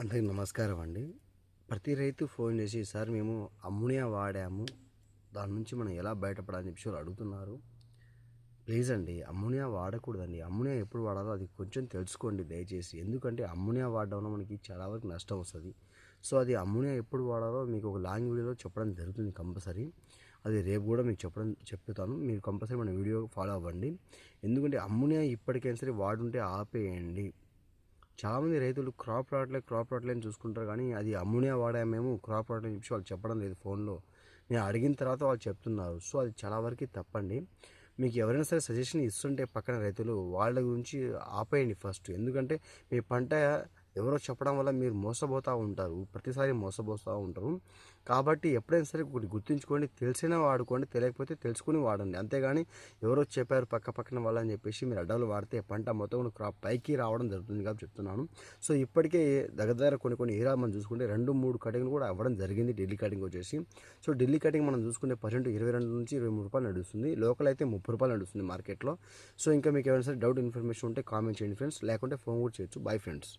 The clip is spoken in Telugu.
అందరికి నమస్కారం అండి. ప్రతి రైతు ఫోన్ చేసి సార్ మేము అమ్మోనియా వాడాము, దాని నుంచి మనం ఎలా బయటపడాలని చెప్పి వాళ్ళు అడుగుతున్నారు. ప్లీజ్ అండి, అమ్మోనియా వాడకూడదండి. అమ్మోనియా ఎప్పుడు వాడాలో అది కొంచెం తెలుసుకోండి దయచేసి. ఎందుకంటే అమ్మోనియా వాడడం వల్ల మనకి చాలా వరకు నష్టం వస్తుంది. సో అది అమ్మోనియా ఎప్పుడు వాడాలో మీకు ఒక లాంగ్ వీడియోలో చెప్పడం జరుగుతుంది కంపల్సరీ. అది రేపు కూడా మీకు చెప్తాను. మీరు కంపల్సరీ మన వీడియో ఫాలో అవ్వండి. ఎందుకంటే అమ్మోనియా ఇప్పటికైనా సరే వాడుంటే ఆపేయండి. చాలామంది రైతులు క్రాప్ రావట్లే అని చూసుకుంటారు, కానీ అది అమ్మోనియా వాడామేమో క్రాప్ రావట్లేదని చెప్పి వాళ్ళు చెప్పడం లేదు ఫోన్లో. నేను అడిగిన తర్వాత వాళ్ళు చెప్తున్నారు. సో అది చాలా వరకు తప్పండి. మీకు ఎవరైనా సరే సజెషన్ ఇస్తుంటే పక్కన రైతులు వాళ్ళ గురించి ఆపేయండి ఫస్ట్. ఎందుకంటే మీ పంట ఎవరో చెప్పడం వల్ల మీరు మోసపోతూ ఉంటారు, ప్రతిసారి మోసపోతూ ఉంటారు. కాబట్టి ఎప్పుడైనా సరే ఒకటి గుర్తుంచుకోండి, తెలిసినా వాడుకోండి, తెలియకపోతే తెలుసుకుని వాడండి. అంతేగాని ఎవరో చెప్పారు పక్కన వాళ్ళని చెప్పేసి మీరు అడ్డాలు వాడితే పంట మొత్తం క్రాప్ పైకి రావడం జరుగుతుంది కాబట్టి చెప్తున్నాను. సో ఇప్పటికే దగ్గర కొన్ని ఏరియా మనం చూసుకుంటే 2-3 కటింగ్లు కూడా అవ్వడం జరిగింది. ఢిల్లీ కటింగ్ వచ్చేసి, సో ఢిల్లీ కటింగ్ మనం చూసుకుంటే పర్సెంట్ 22 నుంచి 23 రూపాయలు నడుస్తుంది. లోకల్ అయితే 30 రూపాయలు నడుస్తుంది మార్కెట్లో. సో ఇంకా మీకు ఏమైనా సరే డౌట్ ఇన్ఫర్మేషన్ ఉంటే కామెంట్ చేయండి ఫ్రెండ్స్, లేకుంటే ఫోన్ కూడా చేయొచ్చు. Bye friends.